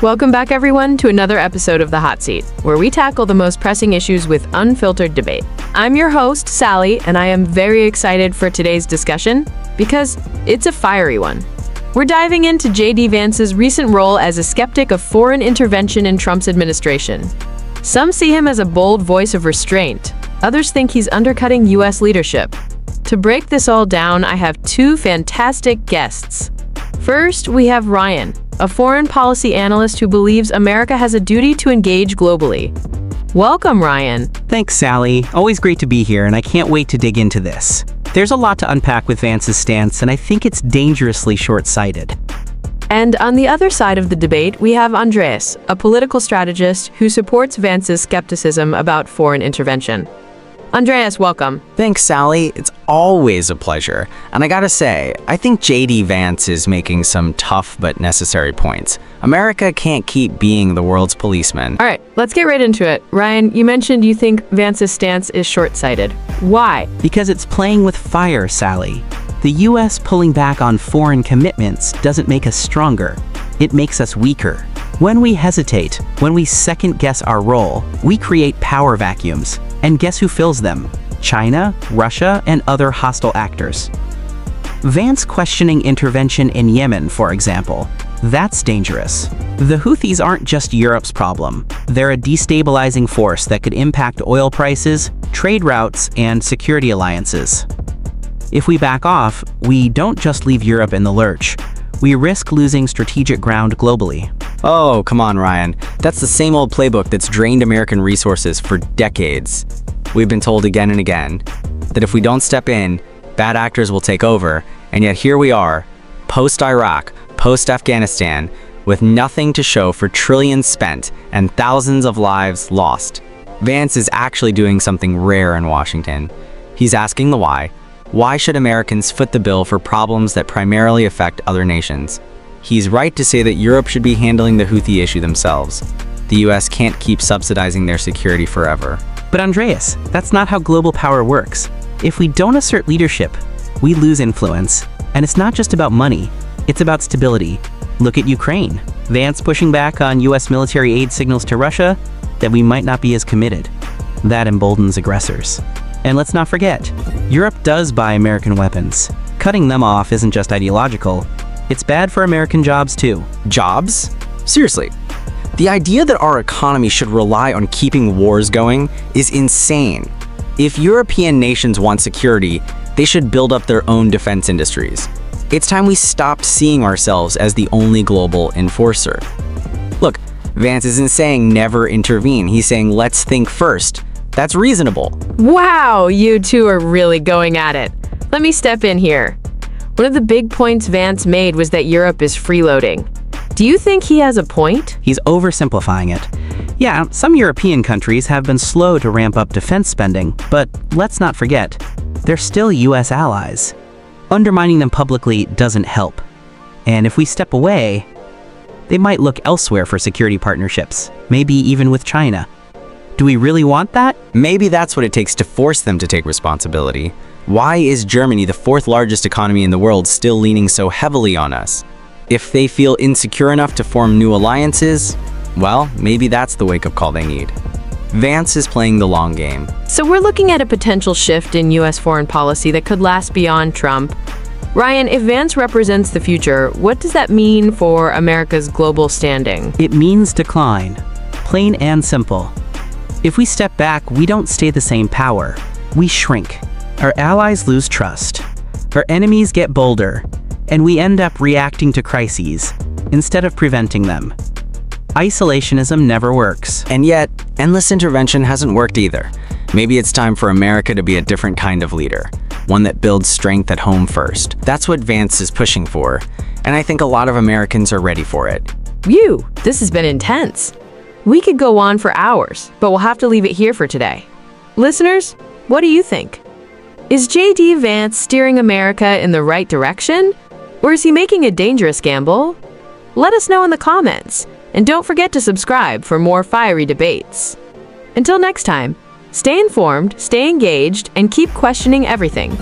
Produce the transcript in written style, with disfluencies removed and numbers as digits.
Welcome back, everyone, to another episode of The Hot Seat, where we tackle the most pressing issues with unfiltered debate. I'm your host, Sally, and I am very excited for today's discussion because it's a fiery one. We're diving into JD Vance's recent role as a skeptic of foreign intervention in Trump's administration. Some see him as a bold voice of restraint. Others think he's undercutting U.S. leadership. To break this all down, I have two fantastic guests. First, we have Ryan, a foreign policy analyst who believes America has a duty to engage globally. Welcome, Ryan. Thanks, Sally. Always great to be here, and I can't wait to dig into this. There's a lot to unpack with Vance's stance, and I think it's dangerously short-sighted. And on the other side of the debate, we have Andreas, a political strategist who supports Vance's skepticism about foreign intervention. Andreas, welcome. Thanks, Sally. It's always a pleasure. And I gotta say, I think JD Vance is making some tough but necessary points. America can't keep being the world's policeman. All right, let's get right into it. Ryan, you mentioned you think Vance's stance is short-sighted. Why? Because it's playing with fire, Sally. The U.S. pulling back on foreign commitments doesn't make us stronger. It makes us weaker. When we hesitate, when we second-guess our role, we create power vacuums. And guess who fills them? China, Russia, and other hostile actors. Vance questioning intervention in Yemen, for example. That's dangerous. The Houthis aren't just Europe's problem. They're a destabilizing force that could impact oil prices, trade routes, and security alliances. If we back off, we don't just leave Europe in the lurch. We risk losing strategic ground globally. Oh, come on, Ryan. That's the same old playbook that's drained American resources for decades. We've been told again and again that if we don't step in, bad actors will take over, and yet here we are, post-Iraq, post-Afghanistan, with nothing to show for trillions spent and thousands of lives lost. Vance is actually doing something rare in Washington. He's asking the why. Why should Americans foot the bill for problems that primarily affect other nations? He's right to say that Europe should be handling the Houthi issue themselves. The US can't keep subsidizing their security forever. But Andreas, that's not how global power works. If we don't assert leadership, we lose influence. And it's not just about money, it's about stability. Look at Ukraine. Vance pushing back on US military aid signals to Russia that we might not be as committed. That emboldens aggressors. And let's not forget, Europe does buy American weapons. Cutting them off isn't just ideological, it's bad for American jobs too. Jobs? Seriously. The idea that our economy should rely on keeping wars going is insane. If European nations want security, they should build up their own defense industries. It's time we stopped seeing ourselves as the only global enforcer. Look, Vance isn't saying never intervene, he's saying let's think first. That's reasonable. Wow, you two are really going at it. Let me step in here. One of the big points Vance made was that Europe is freeloading. Do you think he has a point? He's oversimplifying it. Yeah, some European countries have been slow to ramp up defense spending, but let's not forget, they're still US allies. Undermining them publicly doesn't help. And if we step away, they might look elsewhere for security partnerships, maybe even with China. Do we really want that? Maybe that's what it takes to force them to take responsibility. Why is Germany, the fourth largest economy in the world, still leaning so heavily on us? If they feel insecure enough to form new alliances, well, maybe that's the wake-up call they need. Vance is playing the long game. So we're looking at a potential shift in U.S. foreign policy that could last beyond Trump. Ryan, if Vance represents the future, what does that mean for America's global standing? It means decline. Plain and simple. If we step back, we don't stay the same power. We shrink. Our allies lose trust. Our enemies get bolder. And we end up reacting to crises instead of preventing them. Isolationism never works. And yet, endless intervention hasn't worked either. Maybe it's time for America to be a different kind of leader, one that builds strength at home first. That's what Vance is pushing for, and I think a lot of Americans are ready for it. Phew, this has been intense. We could go on for hours, but we'll have to leave it here for today. Listeners, what do you think? Is JD Vance steering America in the right direction? Or is he making a dangerous gamble? Let us know in the comments, and don't forget to subscribe for more fiery debates. Until next time, stay informed, stay engaged, and keep questioning everything.